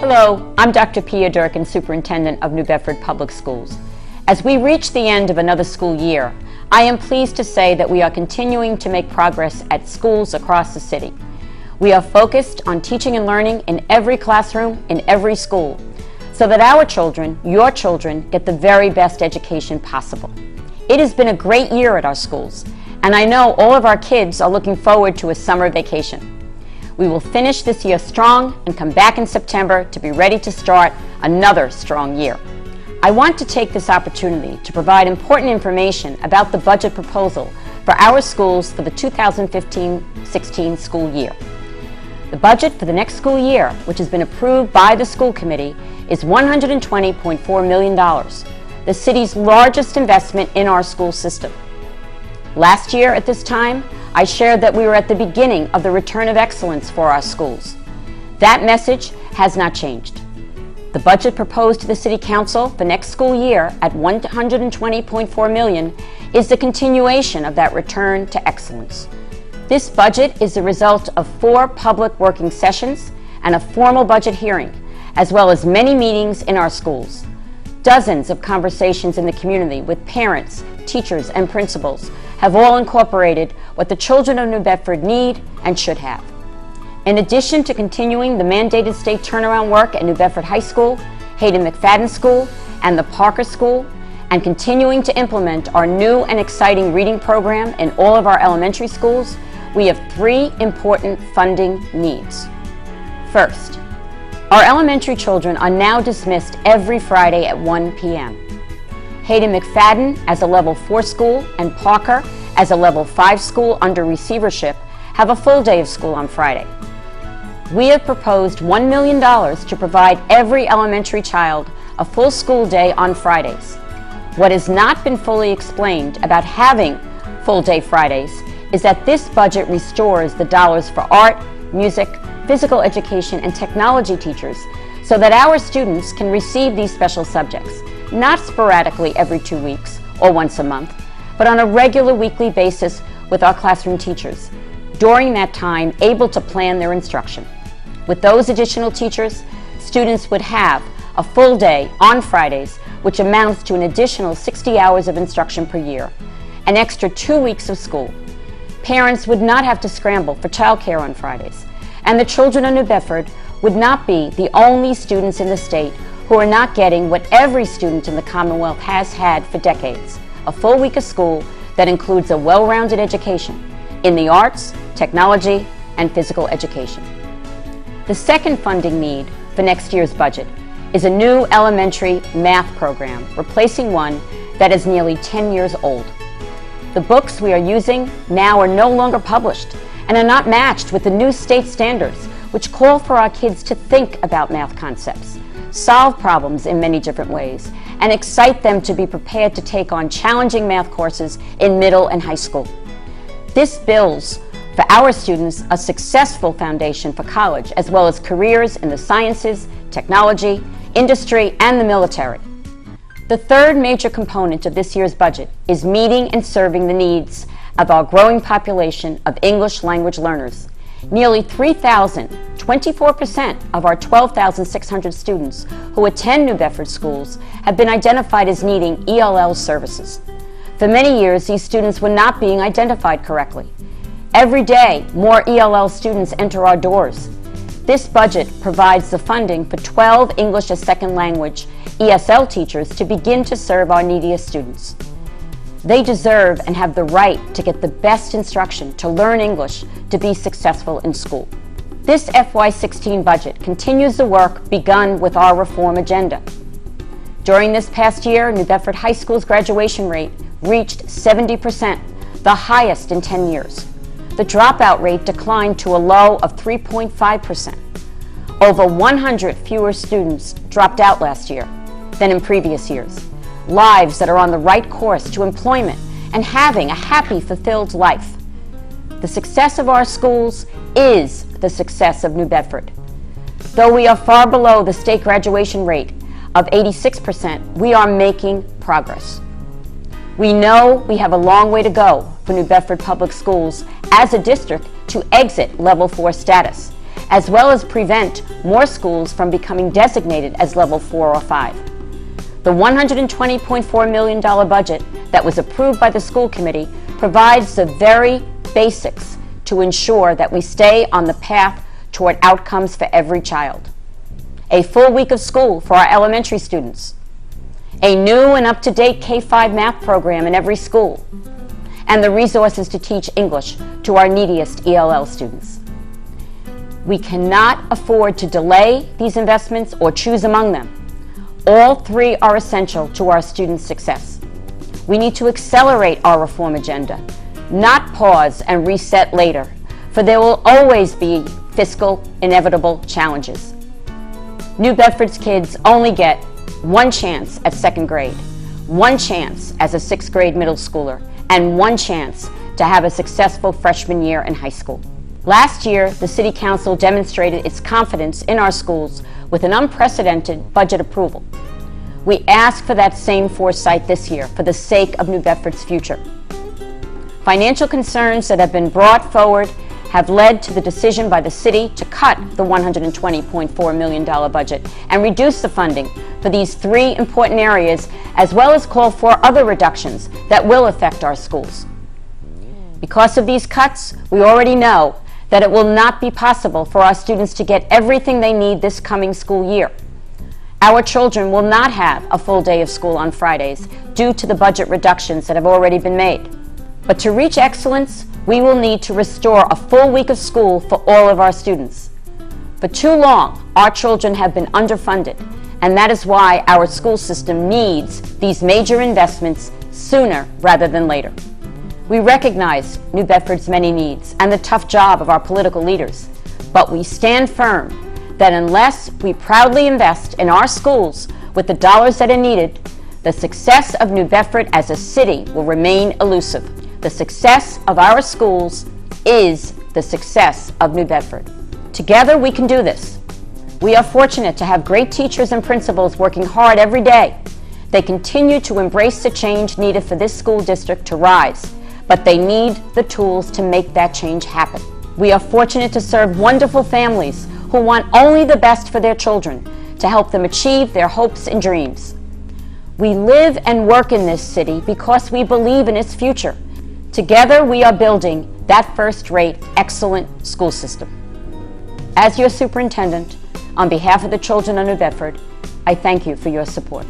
Hello, I'm Dr. Pia Durkin, Superintendent of New Bedford Public Schools. As we reach the end of another school year, I am pleased to say that we are continuing to make progress at schools across the city. We are focused on teaching and learning in every classroom, in every school, so that our children, your children, get the very best education possible. It has been a great year at our schools, and I know all of our kids are looking forward to a summer vacation. We will finish this year strong and come back in September to be ready to start another strong year. I want to take this opportunity to provide important information about the budget proposal for our schools for the 2015-16 school year. The budget for the next school year, which has been approved by the school committee, is $120.4 million, the city's largest investment in our school system. Last year at this time, I shared that we were at the beginning of the return of excellence for our schools. That message has not changed. The budget proposed to the City Council for next school year at $120.4 million is the continuation of that return to excellence. This budget is the result of 4 public working sessions and a formal budget hearing, as well as many meetings in our schools. Dozens of conversations in the community with parents, teachers, and principals have all incorporated what the children of New Bedford need and should have. In addition to continuing the mandated state turnaround work at New Bedford High School, Hayden McFadden School, and the Parker School, and continuing to implement our new and exciting reading program in all of our elementary schools, we have 3 important funding needs. First, our elementary children are now dismissed every Friday at 1 p.m. Hayden McFadden as a level 4 school and Parker as a level 5 school under receivership have a full day of school on Friday. We have proposed $1 million to provide every elementary child a full school day on Fridays. What has not been fully explained about having full day Fridays is that this budget restores the dollars for art, music, physical education, and technology teachers so that our students can receive these special subjects, not sporadically every 2 weeks or once a month, but on a regular weekly basis with our classroom teachers, during that time able to plan their instruction. With those additional teachers, students would have a full day on Fridays, which amounts to an additional 60 hours of instruction per year, an extra 2 weeks of school. Parents would not have to scramble for childcare on Fridays, and the children of New Bedford would not be the only students in the state who are not getting what every student in the Commonwealth has had for decades, a full week of school that includes a well-rounded education in the arts, technology, and physical education. The second funding need for next year's budget is a new elementary math program, replacing one that is nearly 10 years old. The books we are using now are no longer published and are not matched with the new state standards, which call for our kids to think about math concepts, solve problems in many different ways, and excite them to be prepared to take on challenging math courses in middle and high school. This builds for our students a successful foundation for college, as well as careers in the sciences, technology, industry, and the military. The third major component of this year's budget is meeting and serving the needs of our growing population of English language learners. Nearly 3,000, 24% of our 12,600 students who attend New Bedford schools have been identified as needing ELL services. For many years, these students were not being identified correctly. Every day, more ELL students enter our doors. This budget provides the funding for 12 English as Second Language ESL teachers to begin to serve our neediest students. They deserve and have the right to get the best instruction to learn English to be successful in school. This FY16 budget continues the work begun with our reform agenda. During this past year, New Bedford High School's graduation rate reached 70%, the highest in 10 years. The dropout rate declined to a low of 3.5%. Over 100 fewer students dropped out last year than in previous years. Lives that are on the right course to employment and having a happy, fulfilled life. The success of our schools is the success of New Bedford. Though we are far below the state graduation rate of 86%, we are making progress. We know we have a long way to go for New Bedford Public Schools as a district to exit Level 4 status, as well as prevent more schools from becoming designated as level 4 or 5. The $120.4 million budget that was approved by the school committee provides the very basics to ensure that we stay on the path toward outcomes for every child. A full week of school for our elementary students, a new and up-to-date K-5 math program in every school, and the resources to teach English to our neediest ELL students. We cannot afford to delay these investments or choose among them. All three are essential to our students' success. We need to accelerate our reform agenda, not pause and reset later, for there will always be fiscal, inevitable challenges. New Bedford's kids only get one chance at second grade, one chance as a sixth grade middle schooler, and one chance to have a successful freshman year in high school. Last year, the City Council demonstrated its confidence in our schools with an unprecedented budget approval. We ask for that same foresight this year for the sake of New Bedford's future. Financial concerns that have been brought forward have led to the decision by the city to cut the $120.4 million budget and reduce the funding for these three important areas, as well as call for other reductions that will affect our schools. Because of these cuts, we already know that it will not be possible for our students to get everything they need this coming school year. Our children will not have a full day of school on Fridays due to the budget reductions that have already been made. But to reach excellence, we will need to restore a full week of school for all of our students. For too long, our children have been underfunded, and that is why our school system needs these major investments sooner rather than later. We recognize New Bedford's many needs and the tough job of our political leaders, but we stand firm that unless we proudly invest in our schools with the dollars that are needed, the success of New Bedford as a city will remain elusive. The success of our schools is the success of New Bedford. Together we can do this. We are fortunate to have great teachers and principals working hard every day. They continue to embrace the change needed for this school district to rise, but they need the tools to make that change happen. We are fortunate to serve wonderful families who want only the best for their children to help them achieve their hopes and dreams. We live and work in this city because we believe in its future. Together we are building that first-rate, excellent school system. As your superintendent, on behalf of the children of New Bedford, I thank you for your support.